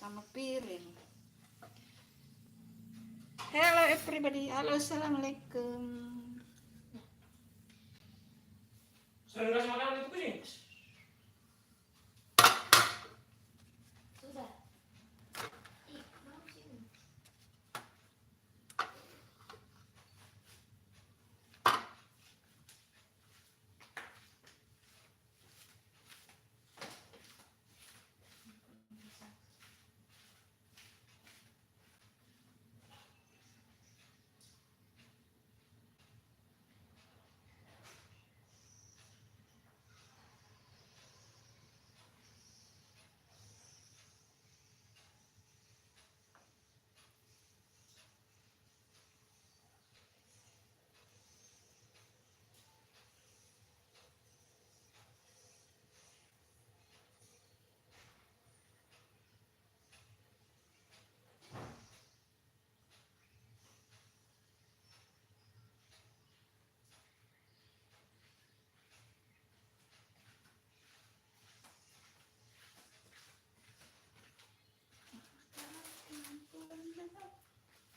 sama piring. Hello everybody, halo assalamualaikum. Sudah dikasih makanan itu kucing? Sudah.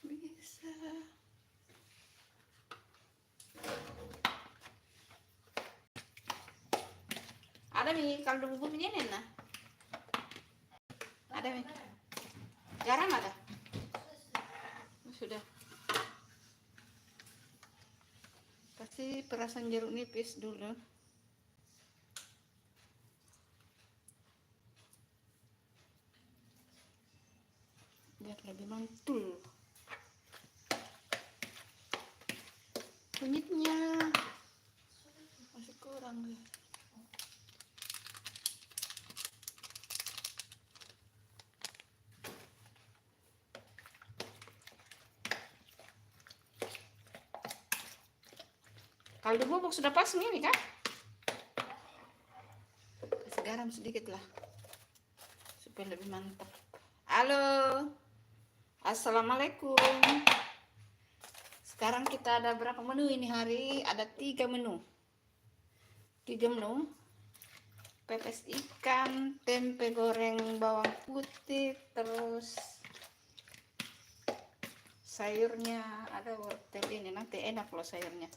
Bisa. Ada nih kaldu bubuk ini nah. Ada nih. Garam ada? Sudah. Kasih perasan jeruk nipis dulu. Biar lebih mantul. Kunyitnya masih kurang nih. Kaldu bubuk sudah pas nih kan? Kasih garam sedikit lah supaya lebih mantap. Halo, assalamualaikum. Sekarang kita ada berapa menu ini hari? Ada 3 menu. 3 menu. Pepes ikan, tempe goreng bawang putih, terus sayurnya ada wortel ini. Nanti enak loh sayurnya.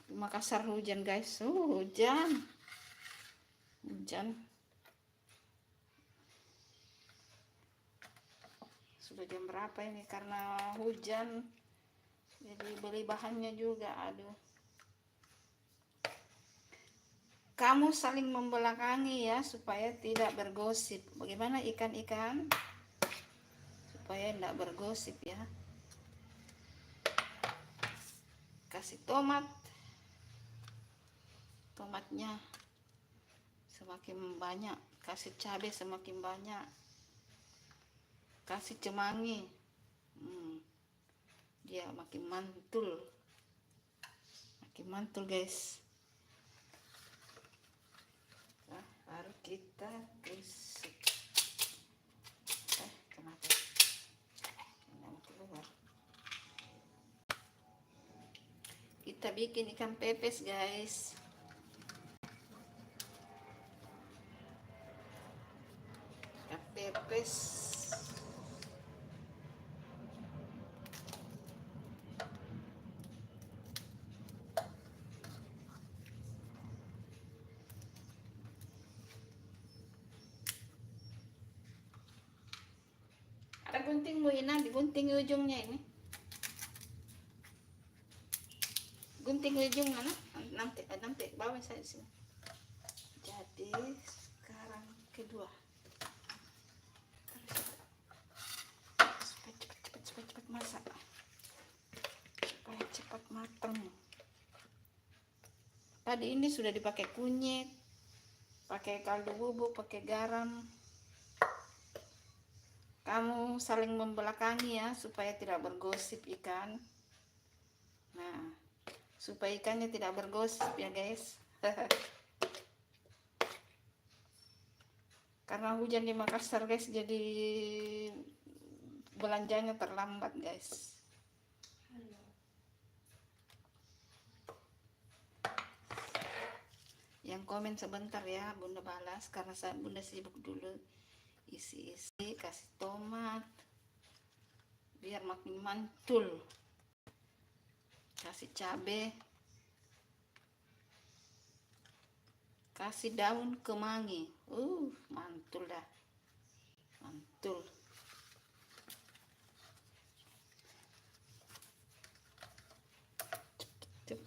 Di Makassar hujan guys. Hujan. Sudah jam berapa ini? Karena hujan jadi beli bahannya juga. Aduh, kamu saling membelakangi ya supaya tidak bergosip. Bagaimana ikan-ikan supaya tidak bergosip ya. Kasih tomatnya semakin banyak, kasih cabai semakin banyak, kasih cemangi, dia makin mantul guys. Nah, baru kita tusuk. Kenapa ini keluar? Kita bikin ikan pepes guys. Ikan pepes. Ada gunting Bu Ina, digunting ujungnya ini. Gunting ujung mana? Nanti bawa saya di sini. Jadi sekarang kedua. Cepat masak. Supaya cepat matang. Tadi ini sudah dipakai kunyit, pakai kaldu bubuk, pakai garam. Kamu saling membelakangi ya supaya tidak bergosip ikan. Nah, supaya ikannya tidak bergosip ya guys. Karena hujan di Makassar guys, jadi belanjanya terlambat guys. Yang Yang komen sebentar ya, Bunda balas karena Bunda sibuk dulu. Isi-isi, kasih tomat biar makin mantul. Kasih cabai, kasih daun kemangi. Mantul dah. Mantul. Cep.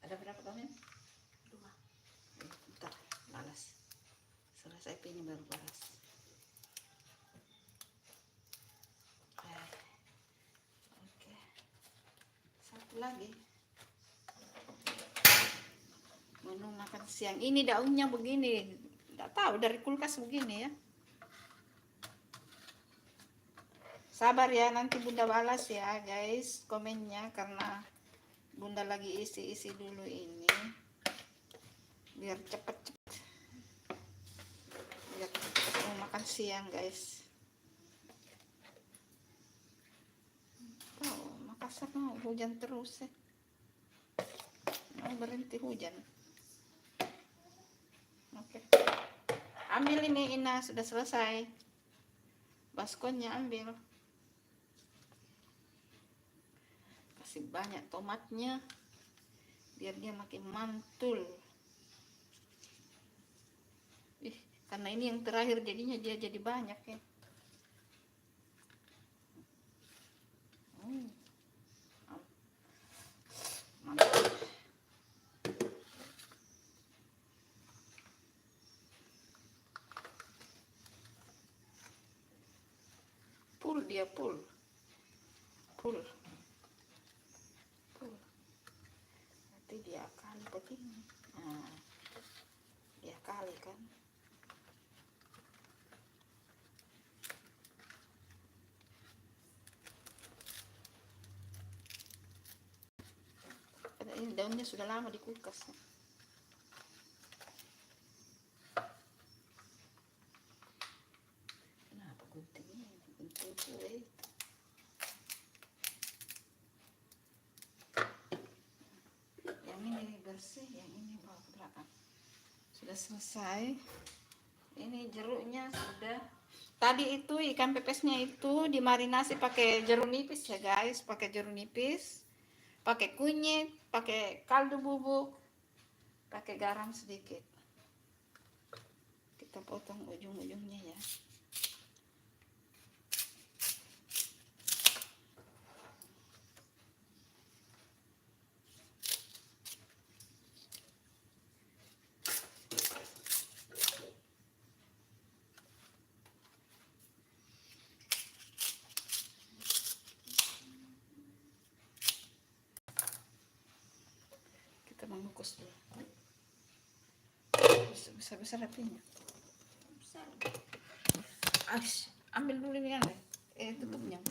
Ada berapa komen? 2. Bentar, balas. Selesai ini baru balas. Oke. Satu lagi. Menu makan siang. Ini daunnya begini. Tidak tahu dari kulkas begini ya. Sabar ya, nanti Bunda balas ya guys komennya, karena Bunda lagi isi-isi dulu ini biar cepet mau makan siang guys. Makassar mau hujan terus ya, mau berhenti hujan. Oke, ambil ini Ina, sudah selesai baskonnya, ambil. Kasih banyak tomatnya biar dia makin mantul. Karena ini yang terakhir jadinya dia jadi banyak ya. Mantap. Dia full. Nanti dia kali begini. Nah, dia kali kan. Ini daunnya sudah lama di kulkas. Kenapa gunting ini? Gunting sulit. Yang ini bersih, yang ini bawa ke belakang. Sudah selesai. Ini jeruknya sudah. Tadi itu ikan pepesnya itu dimarinasi pakai jeruk nipis ya guys, pakai jeruk nipis, pakai kunyit, pakai kaldu bubuk, pakai garam sedikit. Kita potong ujung-ujungnya ya. Kita mengukus dulu. Besar-besar apinya. Besar. Ambil dulu ini kan. Tutupnya.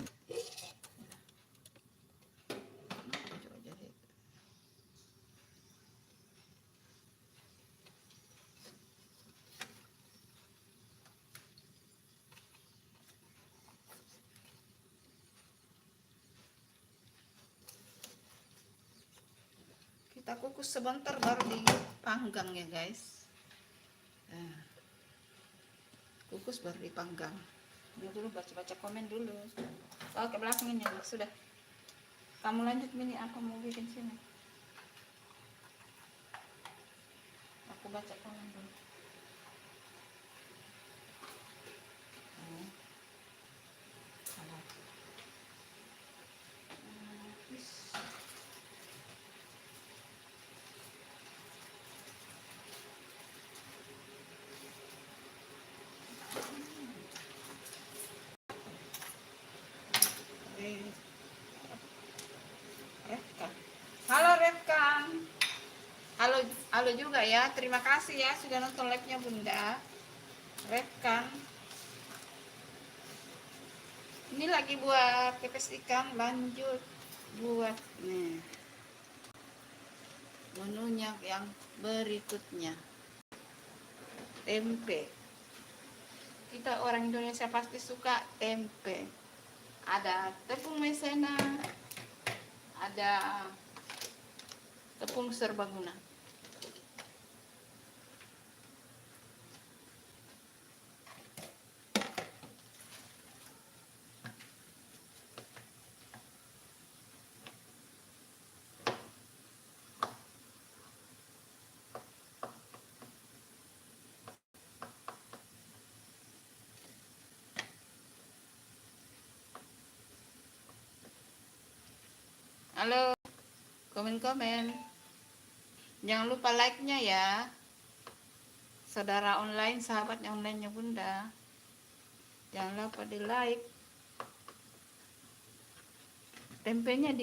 Kita kukus sebentar baru dipanggang ya guys. Kukus baru dipanggang. Dulu baca-baca komen dulu. Ke belakang ini sudah. Kamu lanjut Mini, apa mau bikin sini? Aku baca komen dulu. Halo Rekan. Halo juga ya. Terima kasih ya sudah nonton live-nya Bunda. Rekan. Ini lagi buat pepes ikan, lanjut buat nih menunya yang berikutnya. tempe. Kita orang Indonesia pasti suka tempe. Ada tepung maizena, ada tepung serbaguna. Halo, komen-komen. Jangan lupa like-nya ya. Saudara online, sahabatnya online-nya Bunda. Jangan lupa di like. Tempenya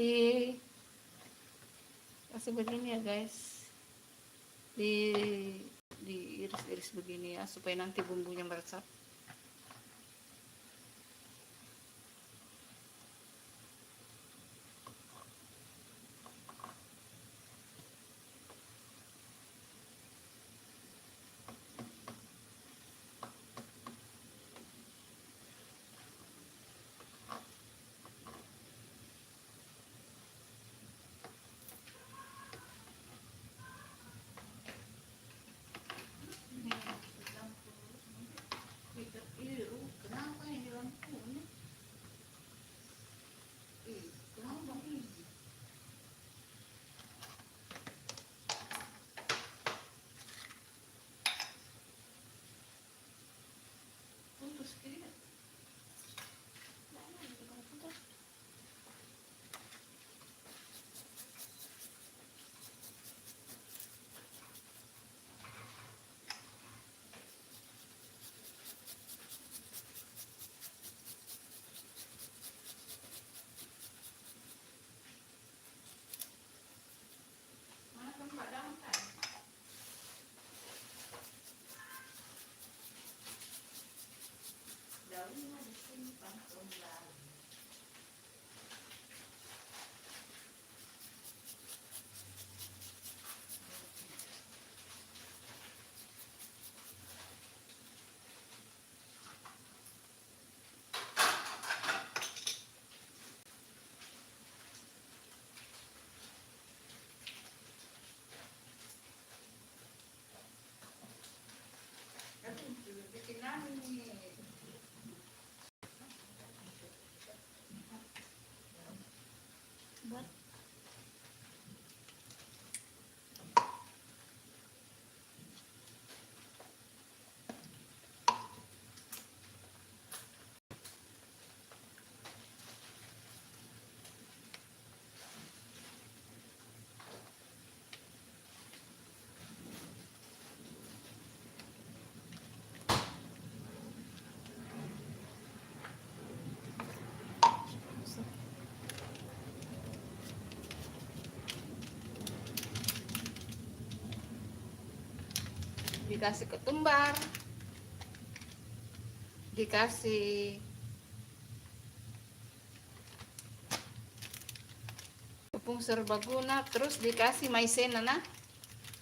kasih begini ya guys. Diiris-iris begini ya supaya nanti bumbunya meresap. Kenapa ini lampunya? Kenapa ini? Putus kiri. Mana tempat dangkal? Daunnya disimpan kembali. Bikin anu nih. Buat dikasih ketumbar, dikasih tepung serbaguna, terus dikasih maizena,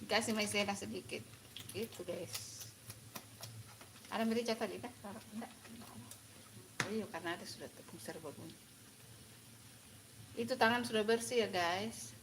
dikasih maizena sedikit gitu guys. Ada merica tadi kan? Enggak. Oh iya, karena ada sudah tepung serbaguna. Itu tangan sudah bersih ya guys.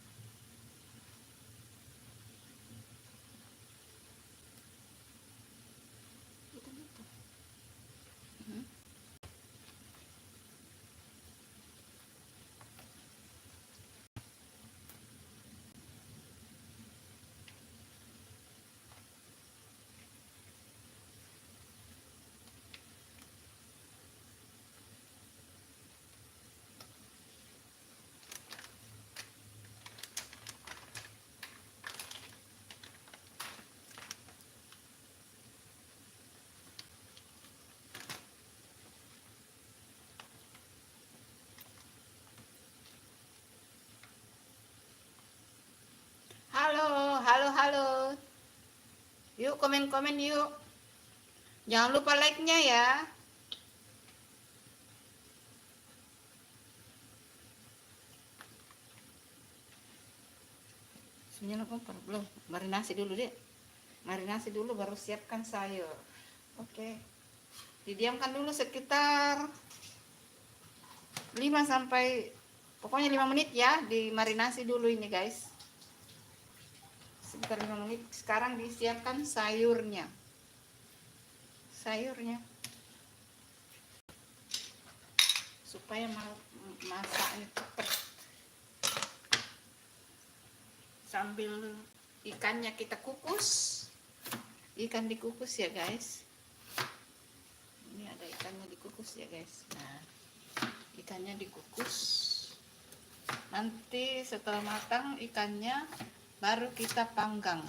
Halo, halo, halo. Yuk komen-komen yuk. Jangan lupa like-nya ya. Sebenarnya kompor belum. Marinasi dulu deh. Marinasi dulu baru siapkan sayur. Oke. Didiamkan dulu sekitar 5 sampai pokoknya 5 menit ya, dimarinasi dulu ini guys. Sekitar 5 menit. Sekarang disiapkan sayurnya. Supaya masaknya cepat. Sambil ikannya kita kukus. Ikan dikukus ya guys. Ini ada ikannya dikukus ya guys. Nah, ikannya dikukus. Nanti setelah matang ikannya baru kita panggang.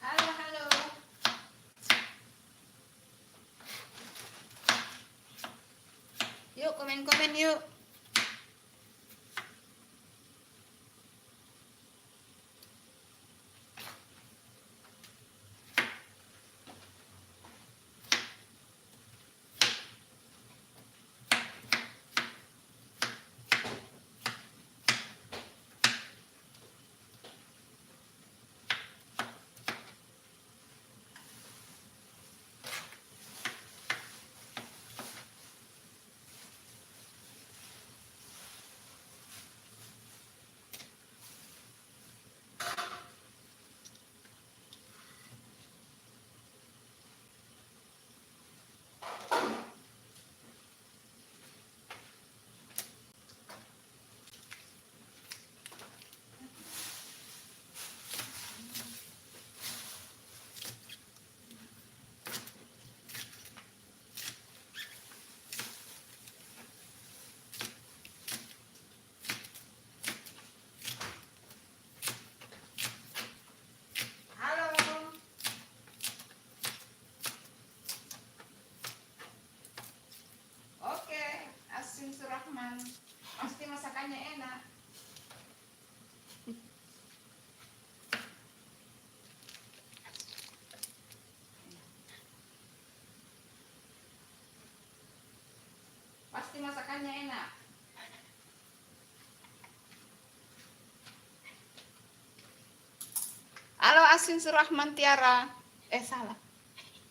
Halo, halo. Yuk komen-komen yuk. Halo. Oke, asin surahman. Pasti masakannya enak. Pasti masakannya enak. Halo Asin Surahman Tiara. Salah.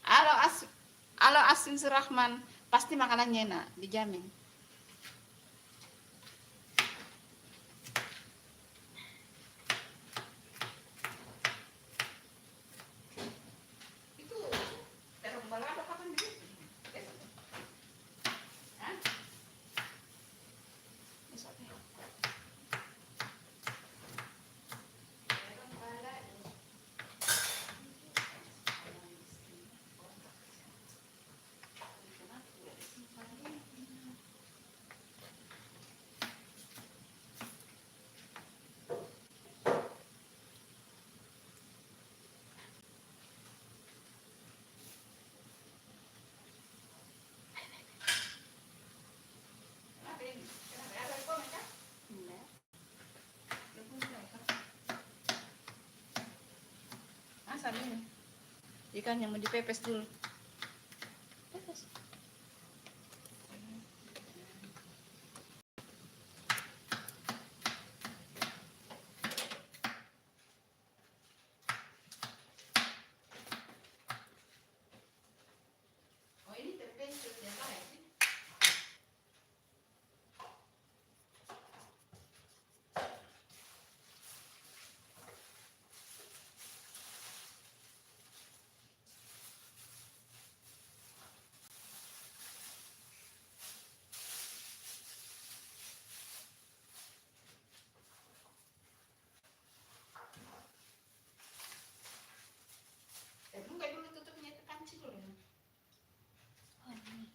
Halo Asin Surahman. Pasti makanannya enak, dijamin. Itu terung balado kapan begitu? Hah? pemanasan ini. Ikan yang mau dipepes dulu. Pepes. Oh ini terpencil ya Pak. Buka dulu tutupnya itu panci dulu ya. Oh, ini.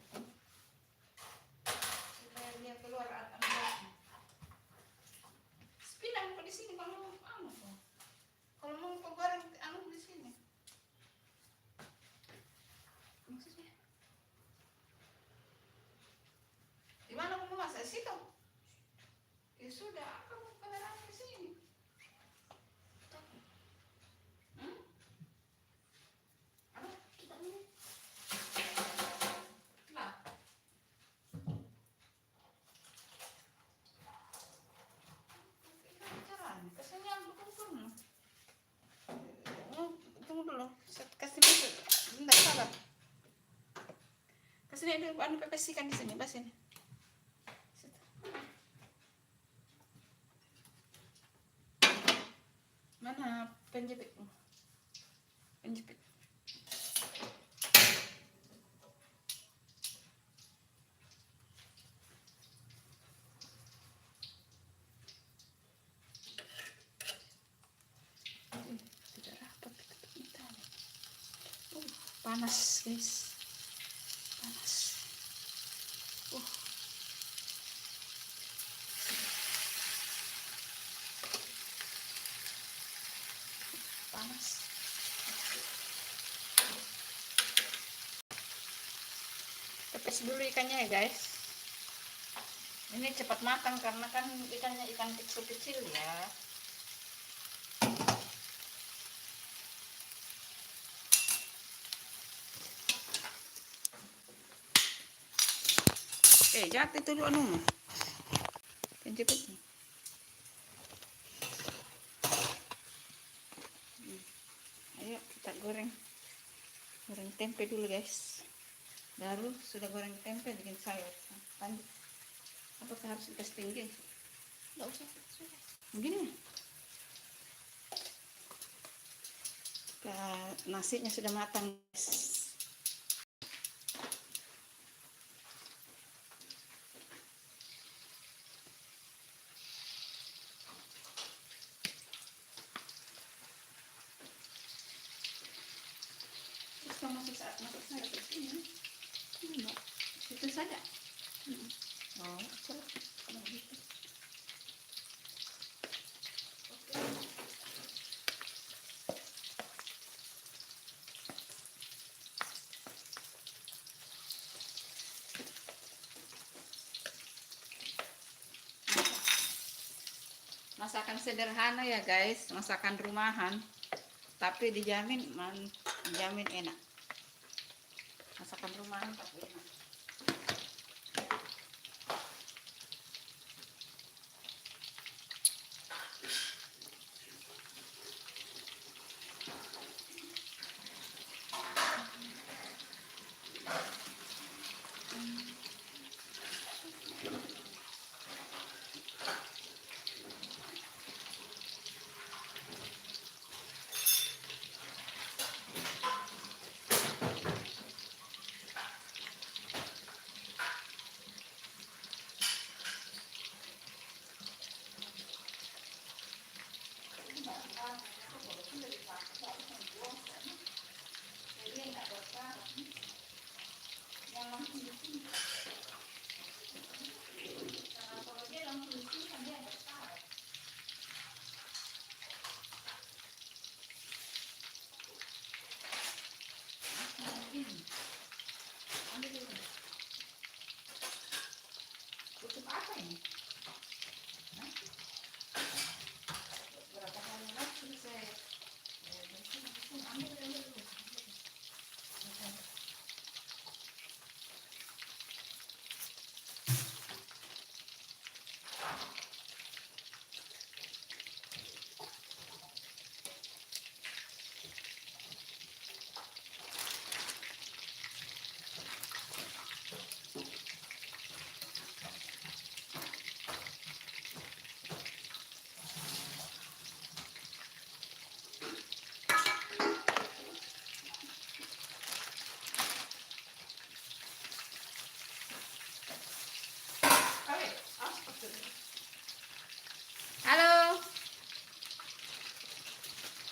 Supaya dia keluar ambalnya. Sepinang kok di sini kalau anu kok. Kalau mau kau goreng anu di sini. Maksudnya? Di mana kamu masak situ? Ya sudah, kamu beneran di sini. Hmm? Apa? Kita ini. Lah. Caranya, kesini aku kumpul. Tunggu dulu, kasih masuk. Bentar, sabar. Kasih dulu anu pepes ikan di sini, bas ini. Mana penjepit? Penjepit. Tidak rapat kita. Panas guys, panas. Panas. Pepes dulu ikannya ya guys. Ini cepat matang karena kan ikannya ikan kecil-kecil ya. Jatuh itu dulu anu. Penjepitnya. Ayo kita goreng tempe dulu guys. Baru sudah goreng tempe bikin sayur. Lanjut. Apakah harus dikasih tinggi? Nggak usah, sudah. Begini. Nasinya sudah matang guys. Masuk saya ke sini. Enggak. Itu saja. Oh, salah. Kalau gitu. Oke. Masakan sederhana ya guys, masakan rumahan. Tapi dijamin enak. Masakan rumahan tapi enak. Tutup apa ini? Berapa kali lagi saya bersih ambil.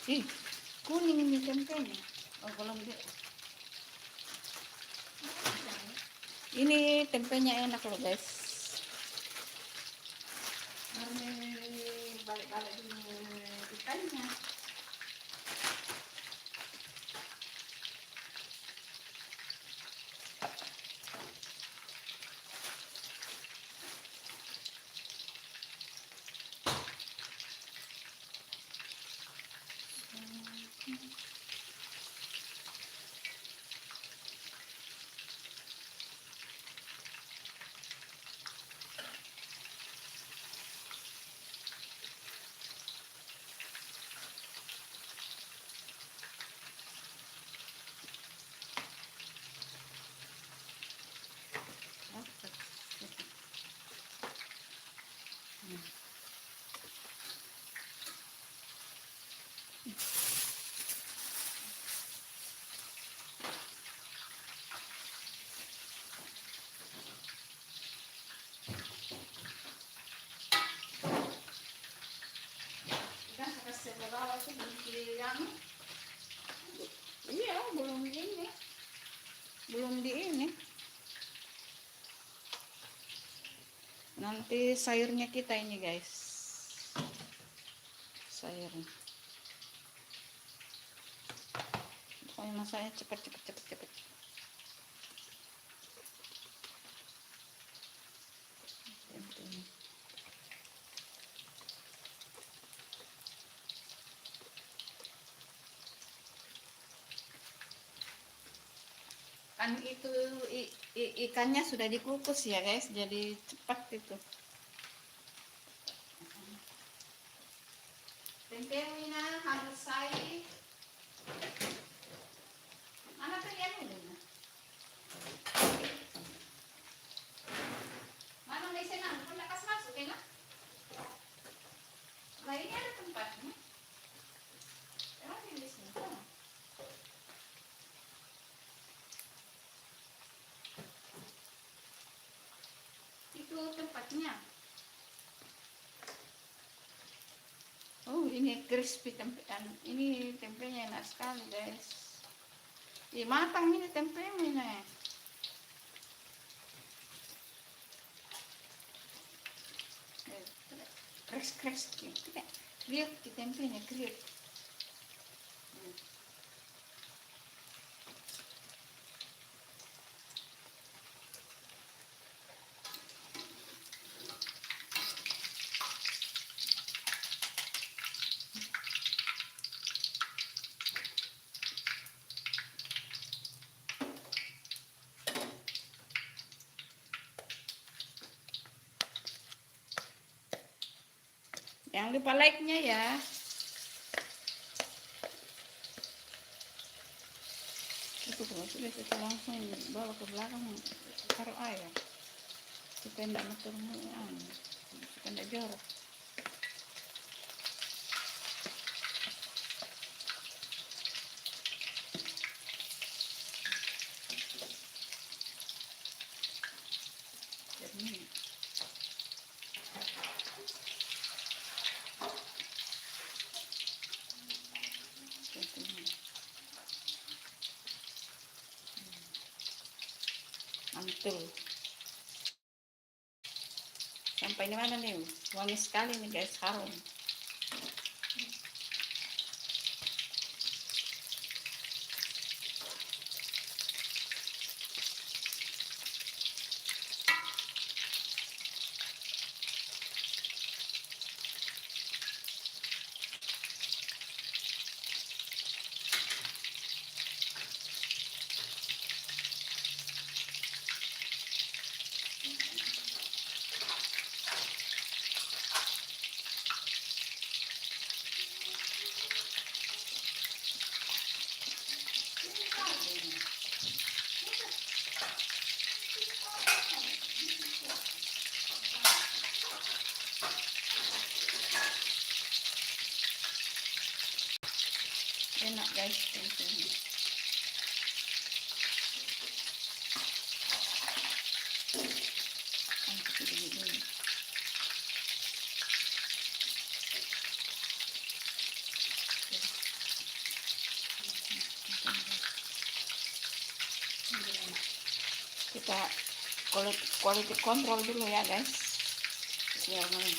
Ih, kuning ini tempenya. Oh, belum deh. Ini tempenya enak loh guys. Ini balik-balik dulu ikannya. Kan kasih bawah itu yang iya belum di ini, nanti sayurnya kita ini guys, sayurnya pokoknya masaknya cepet. Kan itu ikannya sudah dikukus ya guys, jadi cepat itu. Tempenya harus saya mana tadi ini? Mana di sana? Pun nak kasih masuk ya? Lah ini ada tempatnya. Emang di sini. Itu tempatnya. Oh, ini crispy tempean. Ini tempenya enak sekali, guys. Matang ini tempenya ini. Kres. Lihat di tempenya, kriuk. Jangan lupa like-nya ya. Itu kalau sudah kita langsung bawa ke belakang taruh air supaya tidak meturun, supaya tidak jorok. Mantul. Sampai di mana nih? Wangi sekali nih guys, harum. Enak guys, tempenya. kita quality control dulu ya guys. Bismillahirrahmanirrahim.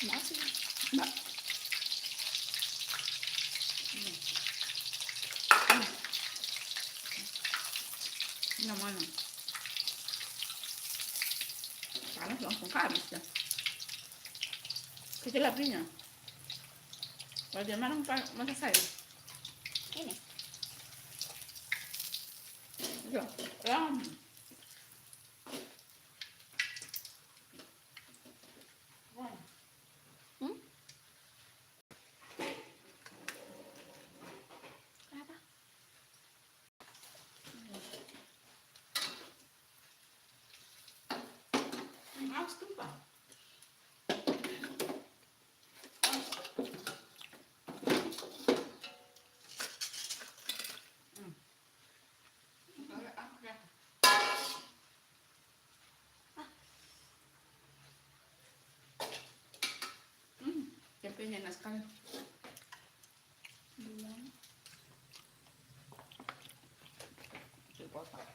Masih, Mbak. Ini mana? Panas langsung habis dah. Kecil apinya. Bagian mana masak saya? Ini. Ya, ram. Kenapa? Harus tumpah. Tempenya enak sekali. Dipotong.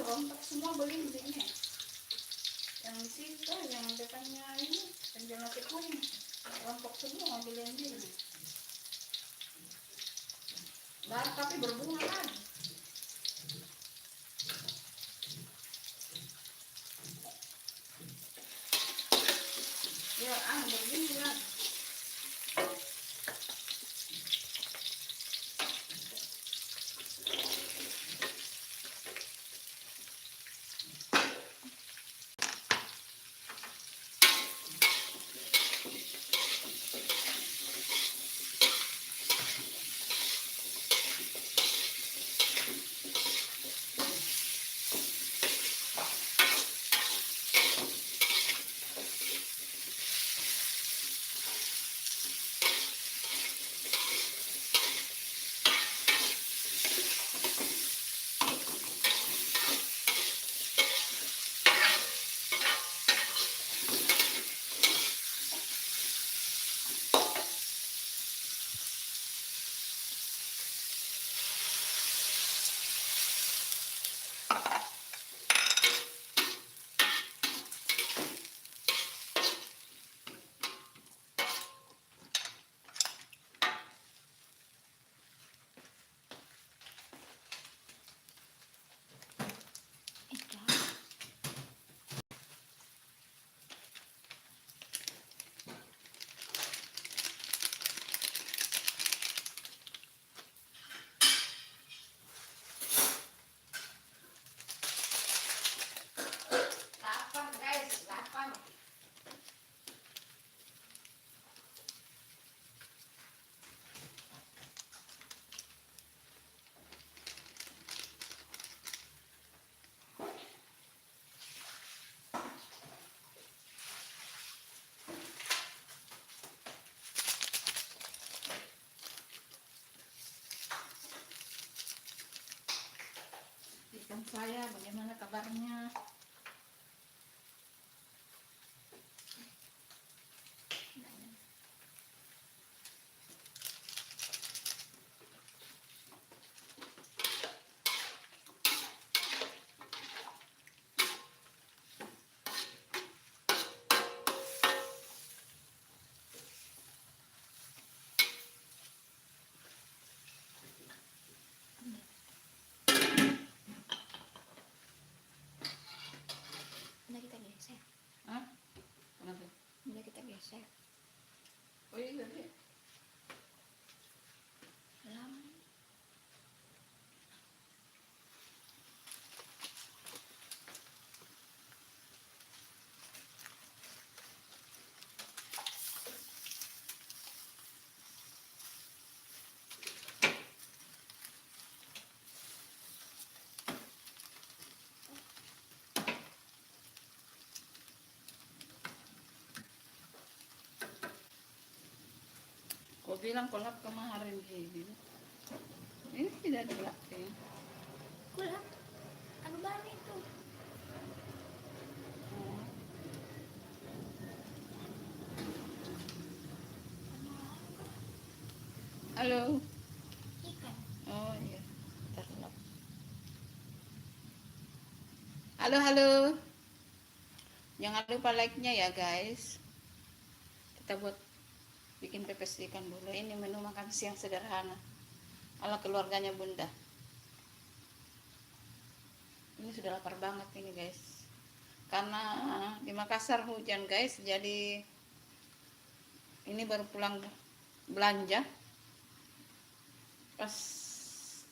Rontok semua belinya. Yang di situ, yang depannya ini, penjual nasi kuning, rontok semua belinya ini. Baru tapi berbunga lagi. Ya, begini lagi. saya, bagaimana kabarnya? Udah kita geser. Hah? Kenapa? Udah kita geser. Oh iya deh. Lama. Kau bilang kolak kemarin gini. Ini tidak dilatih. Kulak. Anu baru itu. Halo. Ikan. Oh iya. Terlap. Halo, halo. Jangan lupa like-nya ya guys. Kita buat bikin pepes ikan dulu. Ini menu makan siang sederhana ala keluarganya Bunda. Ini sudah lapar banget ini guys. Karena di Makassar hujan guys, jadi ini baru pulang belanja. Pas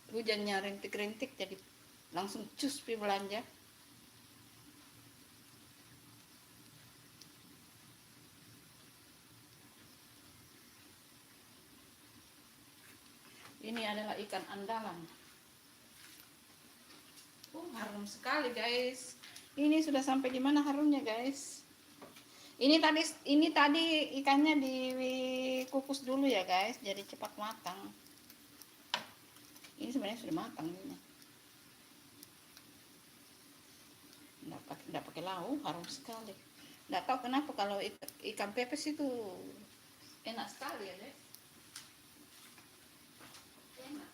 hujannya rintik-rintik, jadi langsung cus pi belanja. Ini adalah ikan andalan. Harum sekali guys. Ini sudah sampai di mana harumnya guys? Ini tadi ikannya dikukus dulu ya guys, jadi cepat matang. Ini sebenarnya sudah matang ini. Enggak pakai lauk, harum sekali. Enggak tahu kenapa kalau ikan pepes itu enak sekali ya guys. Enak.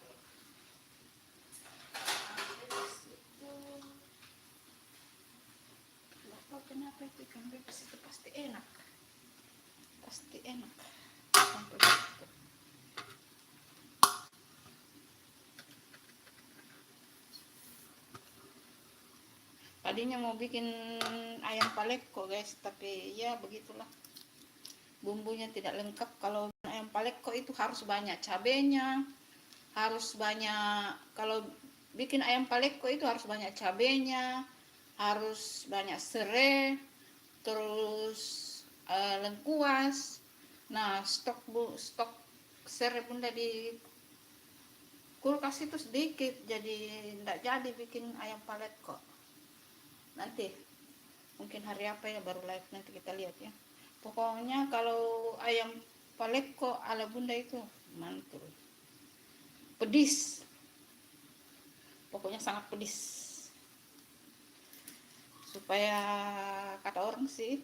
Enggak tahu kenapa itu ikan pepes itu pasti enak. Pasti enak. Sampai begitu. Tadinya mau bikin ayam paleko guys, tapi ya begitulah. Bumbunya tidak lengkap. Kalau ayam paleko itu harus banyak cabenya, harus banyak, kalau bikin ayam paleko itu harus banyak cabenya, harus banyak serai, terus lengkuas. Nah, stok serai Bunda di kulkas itu sedikit, jadi tidak jadi bikin ayam paleko. Nanti mungkin hari apa ya baru live, nanti kita lihat ya. Pokoknya kalau ayam paleko ala Bunda itu mantul, pedis, pokoknya sangat pedis, supaya kata orang sih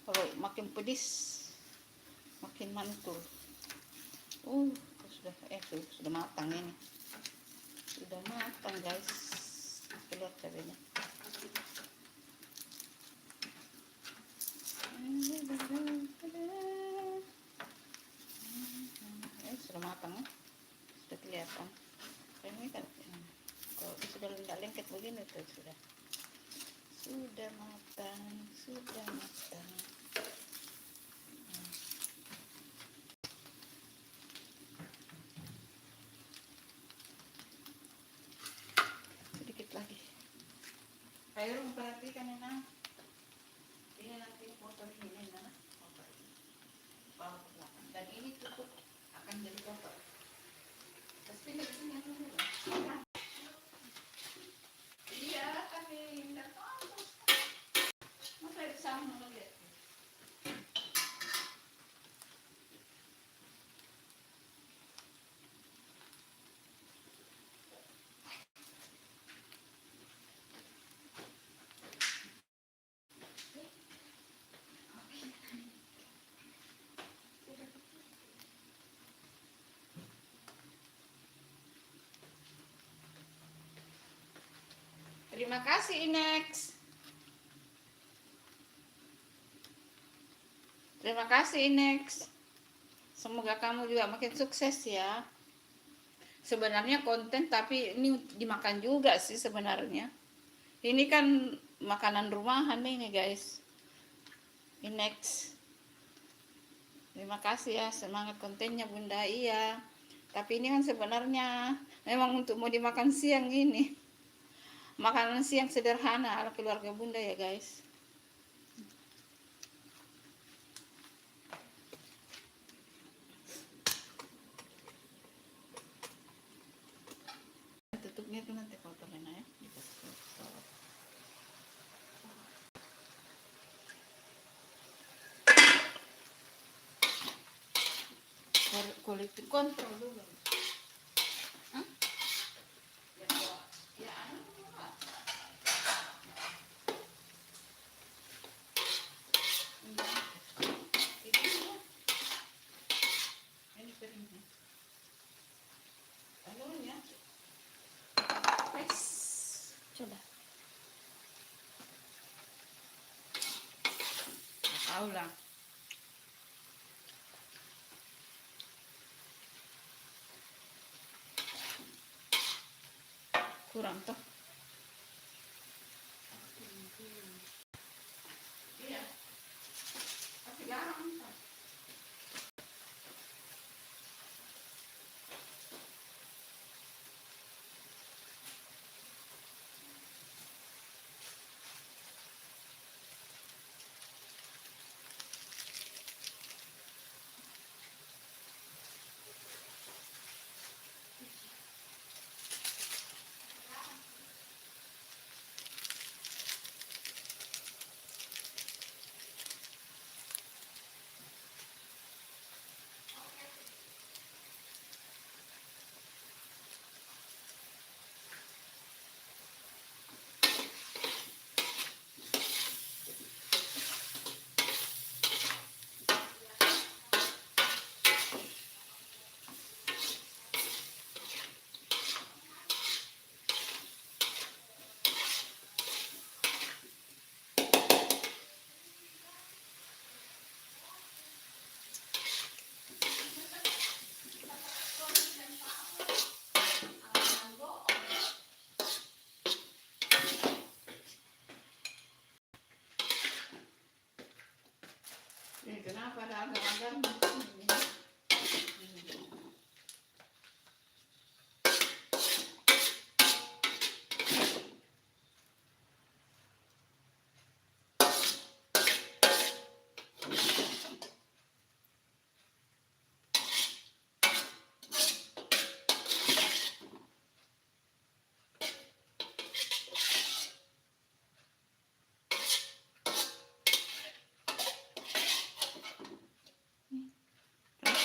kalau makin pedis makin mantul. Sudah matang ini, sudah matang guys. Kita lihat cabenya. Sudah matang ya? Sudah kelihatan. Ini kan kalau sudah lengket begini tuh sudah matang, sudah matang. Sedikit lagi. Ayo perhatikan Nana. Ini nanti foto ini Nana. Foto ini. Bawa ke belakang. Dan ini tutup akan jadi kotor. Terus pindah ke sini dulu. Iya, tapi tidak tahu. Masa itu sama lagi. Terima kasih Inex. Terima kasih Inex. Semoga kamu juga makin sukses ya. Sebenarnya konten tapi ini dimakan juga sih sebenarnya. Ini kan makanan rumahan ini guys. Inex. Terima kasih ya, semangat kontennya Bunda. Iya. Tapi ini kan sebenarnya memang untuk mau dimakan siang ini. Makanan siang sederhana ala keluarga Bunda ya guys. Tutupnya itu nanti kotorin ya. Kulit kontrol dulu. Hah? Ya, ini piringnya. Alunya. Coba. Tahu lah. Kurang tuh. Iya. Tapi garam. Kenapa ada agar-agar?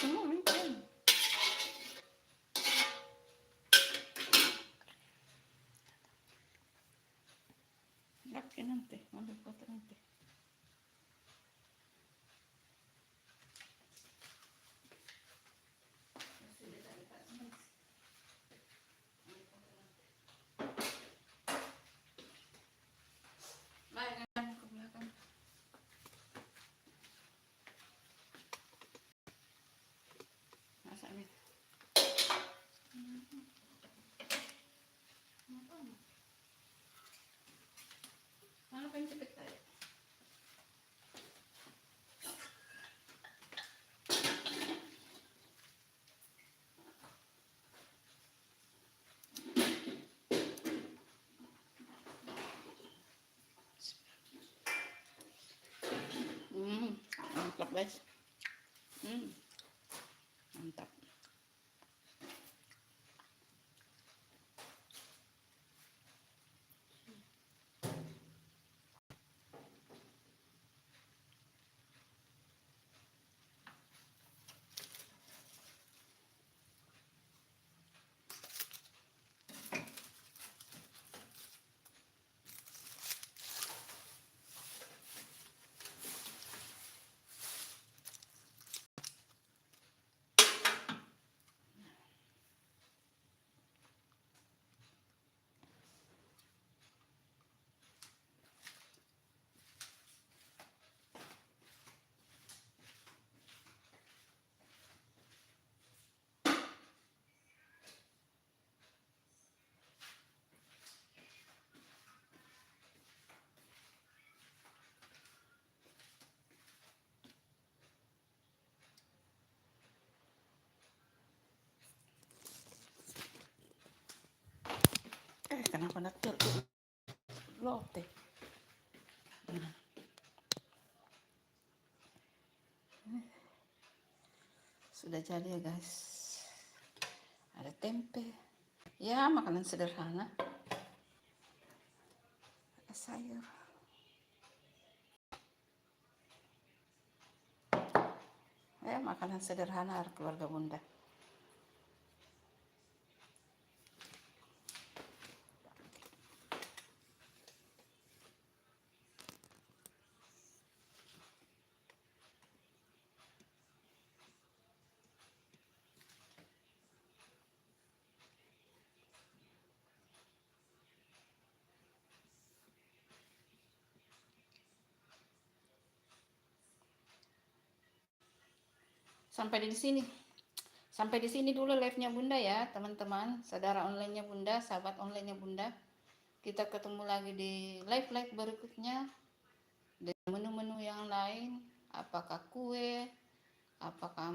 Semua kan. Laki nanti, ambil foto nanti. Baik, ke belakang. Masak nih. Mana pengen cepet tadi? Mantap guys. Mantap. kenapa nak lote. Sudah jadi ya guys. Ada tempe. Ya, makanan sederhana. Ada sayur. Ya, makanan sederhana keluarga Bunda. Sampai di sini dulu live-nya Bunda ya, teman-teman, saudara online-nya Bunda, sahabat online-nya Bunda. Kita ketemu lagi di live-live berikutnya dengan menu-menu yang lain, apakah kue, apakah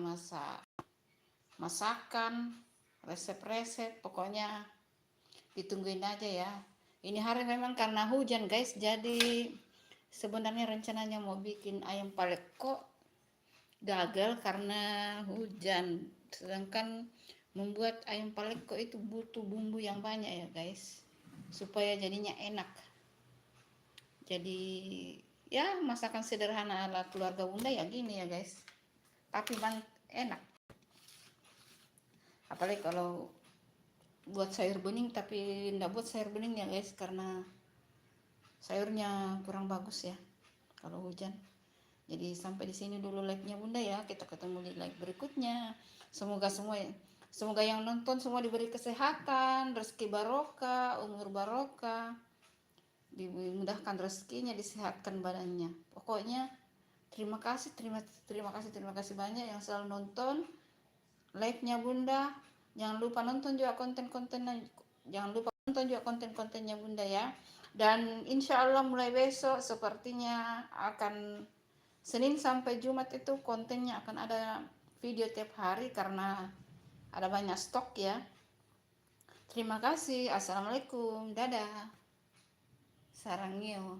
masakan, resep-resep, pokoknya ditungguin aja ya. Ini hari memang karena hujan guys, jadi sebenarnya rencananya mau bikin ayam paleko, gagal karena hujan. Sedangkan membuat ayam paleko itu butuh bumbu yang banyak ya guys, supaya jadinya enak. Jadi ya masakan sederhana ala keluarga Bunda ya gini ya guys, tapi enak. Apalagi kalau buat sayur bening, tapi enggak buat sayur bening ya guys, karena sayurnya kurang bagus ya kalau hujan. Jadi sampai di sini dulu live-nya Bunda ya. Kita ketemu di live berikutnya. Semoga yang nonton semua diberi kesehatan, rezeki barokah, umur barokah, dimudahkan rezekinya, disehatkan badannya. Pokoknya terima kasih banyak yang selalu nonton live-nya Bunda. Jangan lupa nonton juga konten-kontennya Bunda ya. Dan insya Allah mulai besok sepertinya akan Senin sampai Jumat itu kontennya akan ada video tiap hari karena ada banyak stok ya. Terima kasih. Assalamualaikum. Dadah. Sarangnya.